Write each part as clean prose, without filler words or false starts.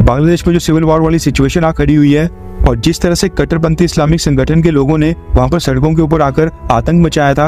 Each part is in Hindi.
बांग्लादेश में जो सिविल वॉर वाली सिचुएशन आ खड़ी हुई है और जिस तरह से कट्टरपंथी इस्लामिक संगठन के लोगों ने वहां पर सड़कों के ऊपर आकर आतंक मचाया था,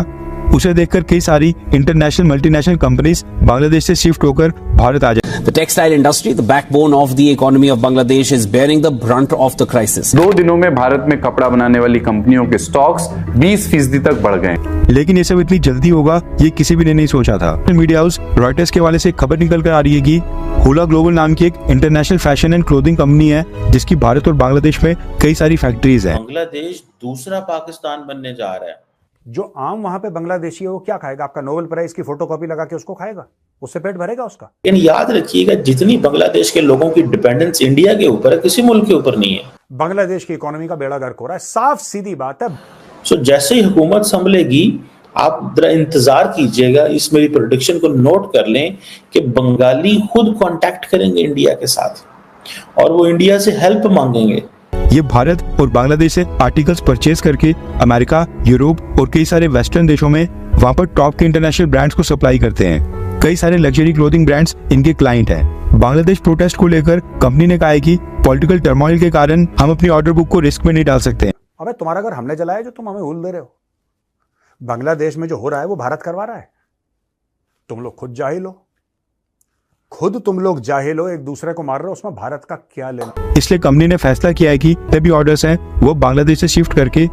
उसे देखकर कई सारी इंटरनेशनल मल्टीनेशनल कंपनीज बांग्लादेश से शिफ्ट होकर भारत आ जाए। The textile industry, the backbone of the economy of Bangladesh, is bearing the brunt of the crisis. 2 दिनों में भारत में कपड़ा बनाने वाली कंपनियों के स्टॉक्स 20% तक बढ़ गए। लेकिन ये सब इतनी जल्दी होगा ये किसी भी ने नहीं सोचा था। मीडिया हाउस रॉयटर्स के हवाले से एक खबर निकल कर आ रही है कि हुला ग्लोबल नाम की एक international fashion and clothing company है जिसकी भारत और बांग्लादेश में कई सारी फैक्ट्रीज हैं। बांग्लादेश दूसरा पाकिस्तान बनने जा रहा है। जो आम वहां पे बांग्लादेशी है वो क्या खाएगा? आपका नोबेल प्राइज की फोटोकॉपी लगा के उसको खाएगा? उससे पेट भरेगा उसका? लेकिन याद रखिएगा, जितनी बांग्लादेश के लोगों की डिपेंडेंस इंडिया के ऊपर है, किसी मुल्क के ऊपर नहीं है। बांग्लादेश की इकोनॉमी का बेड़ा गर्क हो रहा है, साफ सीधी बात है। सो जैसे ही हुकूमत संभलेगी, आप जरा इंतजार कीजिएगा, इस मेरी प्रेडिक्शन को नोट कर लें कि बंगाली खुद कांटेक्ट करेंगे इंडिया के साथ और वो इंडिया से हेल्प मांगेंगे। ये भारत और बांग्लादेश से आर्टिकल्स परचेज करके अमेरिका, यूरोप और कई सारे वेस्टर्न देशों में वहां पर टॉप के इंटरनेशनल ब्रांड्स को सप्लाई करते हैं। कई सारे लग्जरी क्लोथिंग ब्रांड्स इनके क्लाइंट हैं। बांग्लादेश प्रोटेस्ट को लेकर कंपनी ने कहा है कि पॉलिटिकल टर्मोइल के कारण हम अपनी ऑर्डर बुक को रिस्क में नहीं डाल सकते। अबे तुम्हारा घर हमने जलाया जो तुम हमें उल दे रहे हो? बांग्लादेश में जो हो रहा है वो भारत करवा रहा है। तुम लोग खुद जाहिल हो, तुम लोग जाहिल हो, एक दूसरे को मार रहे हो, उसमें भारत का क्या लेना? इसलिए कंपनी ने फैसला किया है कि सभी ऑर्डर्स हैं वो बांग्लादेश से शिफ्ट करके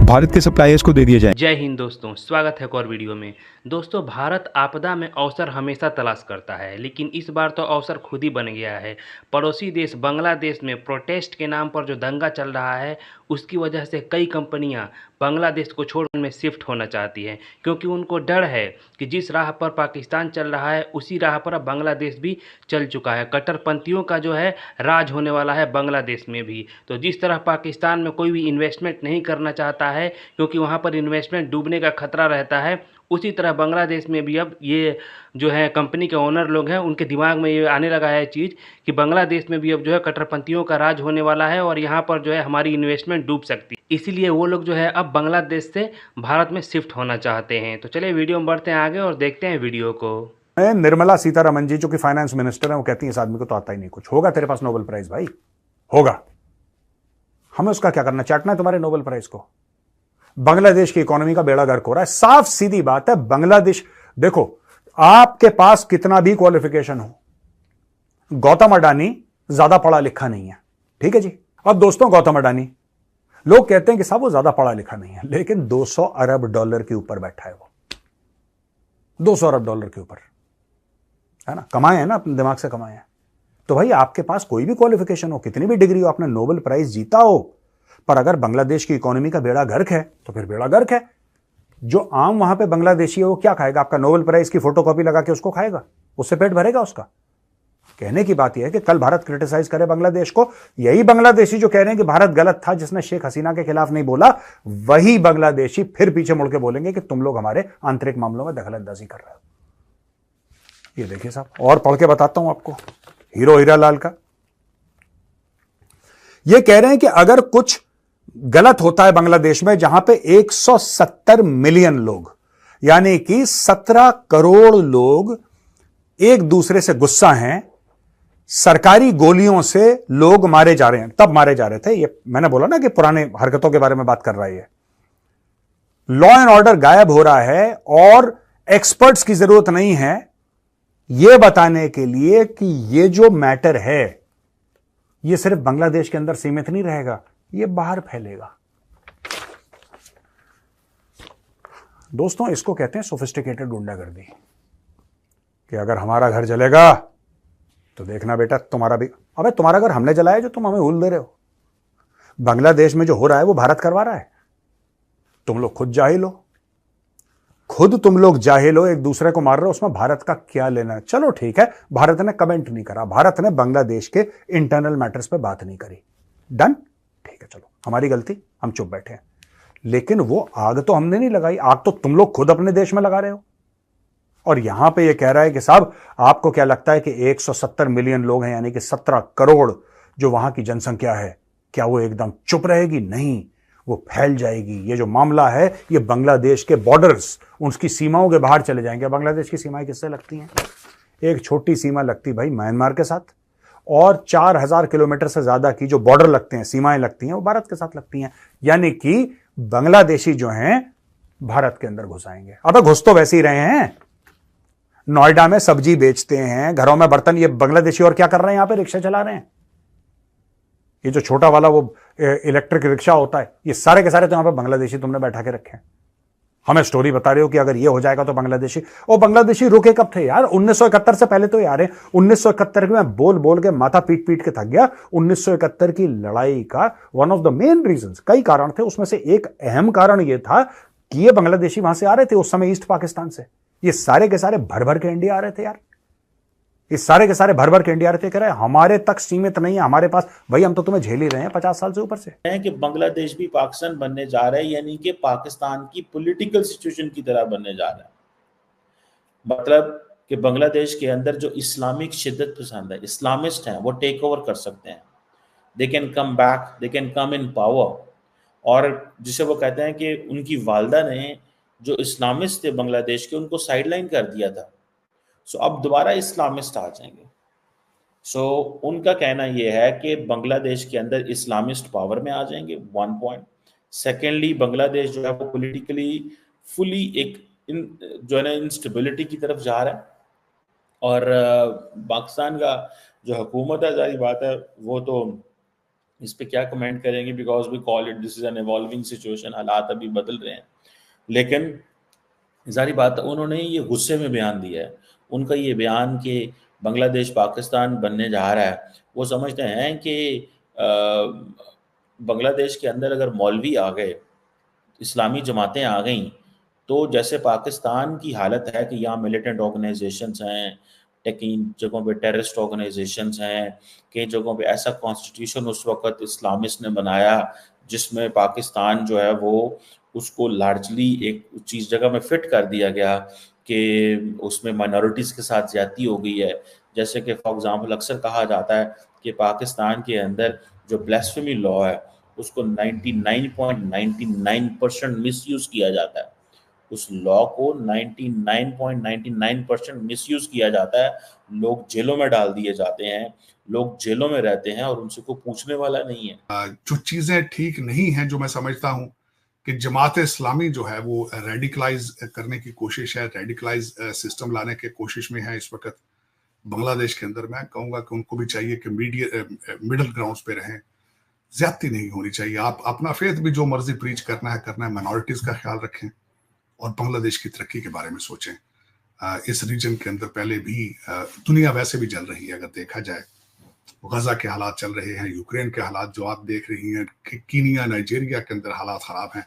भारत के सप्लायर्स को दे दिए जाए। जय हिंद दोस्तों, स्वागत है एक और वीडियो में। दोस्तों, भारत आपदा में अवसर हमेशा तलाश करता है, लेकिन इस बार तो अवसर खुद ही बन गया है। पड़ोसी देश बांग्लादेश में प्रोटेस्ट के नाम पर जो दंगा चल रहा है, उसकी वजह से कई कंपनियां बांग्लादेश को छोड़ में शिफ्ट होना चाहती हैं, क्योंकि उनको डर है कि जिस राह पर पाकिस्तान चल रहा है उसी राह पर अब बांग्लादेश भी चल चुका है। कट्टरपंथियों का जो है राज होने वाला है बांग्लादेश में भी। तो जिस तरह पाकिस्तान में कोई भी इन्वेस्टमेंट नहीं करना चाहता है क्योंकि वहाँ पर इन्वेस्टमेंट डूबने का खतरा रहता है, उसी तरह बांग्लादेश में भी अब ये जो है कंपनी के ओनर लोग हैं उनके दिमाग में ये आने लगा है चीज़ कि बांग्लादेश में भी अब जो है कट्टरपंथियों का राज होने वाला है और यहाँ पर जो है हमारी इन्वेस्टमेंट डूब सकती है। इसीलिए वो लोग जो है अब बांग्लादेश से भारत में शिफ्ट होना चाहते हैं। तो चलिए वीडियो में बढ़ते हैं आगे और देखते हैं वीडियो को। निर्मला सीतारमन जी जो कि फाइनेंस मिनिस्टर है, वो कहती है इस आदमी को तो आता ही नहीं कुछ। होगा तेरे पास नोबेल प्राइज भाई, होगा, हमें उसका क्या करना? चाटना है तुम्हारे नोबेल प्राइज को। बांग्लादेश की इकोनॉमी का बेड़ा गर्क हो रहा है, साफ सीधी बात है। बांग्लादेश, देखो आपके पास कितना भी क्वालिफिकेशन हो, गौतम अडानी ज्यादा पढ़ा लिखा नहीं है, ठीक है जी। अब दोस्तों, गौतम अडानी, लोग कहते हैं कि साहब वो ज्यादा पढ़ा लिखा नहीं है, लेकिन 200 अरब डॉलर के ऊपर बैठा है वो। 200 अरब डॉलर के ऊपर है ना, कमाए हैं ना, अपने दिमाग से कमाए हैं। तो भाई आपके पास कोई भी क्वालिफिकेशन हो, कितनी भी डिग्री हो, आपने नोबेल प्राइज जीता हो, पर अगर बांग्लादेश की इकोनॉमी का बेड़ा गर्क है तो फिर बेड़ा गर्क है। जो आम वहां पे बांग्लादेशी है वो क्या खाएगा? आपका नोबेल प्राइज की फोटोकॉपी लगा के उसको खाएगा? उससे पेट भरेगा उसका? कहने की बात यह है कि कल भारत क्रिटिसाइज करे बांग्लादेश को, यही बांग्लादेशी जो कह रहे हैं कि भारत गलत था जिसने शेख हसीना के खिलाफ नहीं बोला, वही बांग्लादेशी फिर पीछे मुड़ के बोलेंगे कि तुम लोग हमारे आंतरिक मामलों में दखलंदाजी कर रहे हो। ये देखिए साहब, और पढ़ के बताता हूं आपको हीरो हीरालाल का। ये कह रहे हैं कि अगर कुछ गलत होता है बांग्लादेश में, जहां पे 170 मिलियन लोग यानी कि 17 करोड़ लोग एक दूसरे से गुस्सा हैं, सरकारी गोलियों से लोग मारे जा रहे हैं, तब मारे जा रहे थे। ये मैंने बोला ना कि पुराने हरकतों के बारे में बात कर रहा है। लॉ एंड ऑर्डर गायब हो रहा है और एक्सपर्ट्स की जरूरत नहीं है यह बताने के लिए कि यह जो मैटर है यह सिर्फ बांग्लादेश के अंदर सीमित नहीं रहेगा, यह बाहर फैलेगा। दोस्तों, इसको कहते हैं सोफिस्टिकेटेड गुंडागर्दी, कि अगर हमारा घर जलेगा तो देखना बेटा तुम्हारा भी। अबे तुम्हारा घर हमने जलाया जो तुम हमें उल दे रहे हो? बांग्लादेश में जो हो रहा है वो भारत करवा रहा है। तुम लोग खुद जाहिल हो, तुम लोग जाहिल हो, एक दूसरे को मार रहे हो, उसमें भारत का क्या लेना? चलो ठीक है, भारत ने कमेंट नहीं करा, भारत ने बांग्लादेश के इंटरनल मैटर्स पे बात नहीं करी, डन, ठीक है, चलो हमारी गलती, हम चुप बैठे हैं। लेकिन वो आग तो हमने नहीं लगाई, आग तो तुम लोग खुद अपने देश में लगा रहे हो। और यहां पे ये कह रहा है कि साहब आपको क्या लगता है कि 170 मिलियन लोग हैं, यानी कि 17 करोड़ जो वहां की जनसंख्या है, क्या वो एकदम चुप रहेगी? नहीं, वो फैल जाएगी। ये जो मामला है ये बांग्लादेश के बॉर्डर्स, उसकी सीमाओं के बाहर चले जाएंगे। बांग्लादेश की सीमाएं किससे लगती हैं? एक छोटी सीमा लगती भाई म्यांमार के साथ, और 4000 किलोमीटर से ज्यादा की जो बॉर्डर लगते हैं, सीमाएं लगती हैं, वो भारत के साथ लगती हैं। यानी कि बांग्लादेशी जो हैं भारत के अंदर घुस आएंगे। अब घुस तो वैसे ही रहे हैं, नोएडा में सब्जी बेचते हैं, घरों में बर्तन, ये बांग्लादेशी और क्या कर रहे हैं? यहां पे रिक्शा चला रहे हैं। ये जो छोटा वाला वो इलेक्ट्रिक रिक्शा होता है, ये सारे के सारे तो यहां पे बांग्लादेशी तुमने बैठा के रखे हैं। हमें स्टोरी बता रहे हो कि अगर ये हो जाएगा तो बांग्लादेशी, और बांग्लादेशी रुके कब थे यार? 1971 से पहले तो यार 1971 में बोल बोल के माथा पीट पीट के थक गया। 1971 की लड़ाई का one of the main reasons, कई कारण थे, उसमें से एक अहम कारण ये था कि ये बांग्लादेशी वहां से आ रहे थे उस समय ईस्ट पाकिस्तान से। ये सारे के सारे भर भर के इंडिया आ रहे थे यार, ये सारे के सारे भर भर के इंडिया आ रहे थे। कह रहे हमारे तक सीमित नहीं है, हमारे पास भाई हम तो तुम्हें झेल ही रहे हैं 50 साल से ऊपर से। है कि बांग्लादेश भी पाकिस्तान बनने जा रहा है, यानी कि पाकिस्तान की पॉलिटिकल सिचुएशन की तरह बनने जा रहा है। मतलब कि बांग्लादेश के अंदर जो इस्लामिक शिद्दत पसंद है, इस्लामिस्ट हैं, वो टेक ओवर कर सकते हैं। They can come back, they can come in power. और जिसे वो कहते हैं कि उनकी वालदा ने जो इस्लामिस्ट थे बांग्लादेश के, उनको साइडलाइन कर दिया था। सो अब दोबारा इस्लामिस्ट आ जाएंगे। सो उनका कहना यह है कि बांग्लादेश के अंदर इस्लामिस्ट पावर में आ जाएंगे, 1 पॉइंट। सेकेंडली, बांग्लादेश जो है वो पॉलिटिकली फुली एक जो है ना इंस्टेबिलिटी की तरफ जा रहा है। और पाकिस्तान का जो हुकूमत है, जारी बात है, वो तो इस पे क्या कमेंट करेंगे, because we call it this is an evolving situation. हालात अभी बदल रहे हैं, लेकिन जारी बात है उन्होंने ये गुस्से में बयान दिया है। उनका ये बयान कि बांग्लादेश पाकिस्तान बनने जा रहा है, वो समझते हैं कि बांग्लादेश के अंदर अगर मौलवी आ गए, इस्लामी जमातें आ गईं, तो जैसे पाकिस्तान की हालत है कि यहाँ मिलिटेंट ऑर्गेनाइजेशंस हैं, कई जगहों पे टेररिस्ट ऑर्गेनाइजेशंस हैं, कई जगहों पे ऐसा कॉन्स्टिट्यूशन उस वक्त इस्लामिस्ट ने बनाया जिसमें पाकिस्तान जो है वो उसको लार्जली एक चीज़ जगह में फिट कर दिया गया कि उसमें माइनॉरिटीज़ के साथ ज्यादती हो गई है। जैसे कि फॉर एग्जांपल अक्सर कहा जाता है कि पाकिस्तान के अंदर जो ब्लास्फेमी लॉ है उसको 99.99% मिसयूज़ किया जाता है। उस लॉ को 99.99% मिसयूज़ किया जाता है। लोग जेलों में डाल दिए जाते हैं, लोग जेलों में रहते हैं और उनसे कोई पूछने वाला नहीं है। जो चीज़ें ठीक नहीं हैं, जो मैं समझता हूँ कि जमात इस्लामी जो है वो रेडिकलाइज करने की कोशिश है, रेडिकलाइज सिस्टम लाने की कोशिश में है इस वक्त बांग्लादेश के अंदर। मैं कहूँगा कि उनको भी चाहिए कि मिडल ग्राउंड्स पे रहें, ज्यादती नहीं होनी चाहिए। आप अपना फेथ भी जो मर्जी प्रीच करना है, माइनॉरिटीज का ख्याल रखें और बांग्लादेश की तरक्की के बारे में सोचें। इस रीजन के अंदर पहले भी दुनिया वैसे भी जल रही है, अगर देखा जाए गजा के हालात चल रहे हैं, यूक्रेन के हालात जो आप देख रही हैं, कीनिया नाइजीरिया के अंदर हालात खराब हैं।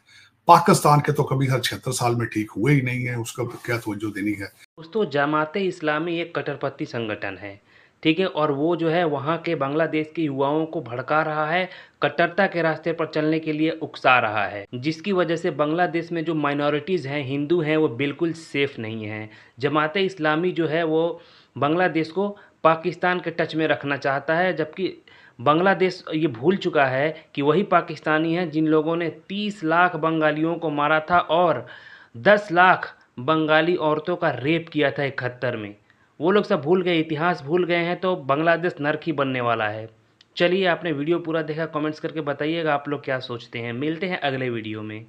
पाकिस्तान के तो कभी हर 76 साल में ठीक हुए ही नहीं है, उसका क्या तवज्जो देनी है। दोस्तों, जमात इस्लामी एक कट्टरपंथी संगठन है, ठीक है, और वो जो है वहाँ के बांग्लादेश के युवाओं को भड़का रहा है, कट्टरता के रास्ते पर चलने के लिए उकसा रहा है, जिसकी वजह से बांग्लादेश में जो माइनॉरिटीज़ हैं, हिंदू हैं, वो बिल्कुल सेफ़ नहीं हैं। जमात इस्लामी जो है वो बांग्लादेश को पाकिस्तान के टच में रखना चाहता है, जबकि बांग्लादेश ये भूल चुका है कि वही पाकिस्तानी हैं जिन लोगों ने 30 लाख बंगालियों को मारा था और 10 लाख बंगाली औरतों का रेप किया था 71 में। वो लोग सब भूल गए, इतिहास भूल गए हैं, तो बांग्लादेश नर्क ही बनने वाला है। चलिए, आपने वीडियो पूरा देखा, कमेंट्स करके बताइएगा आप लोग क्या सोचते हैं। मिलते हैं अगले वीडियो में।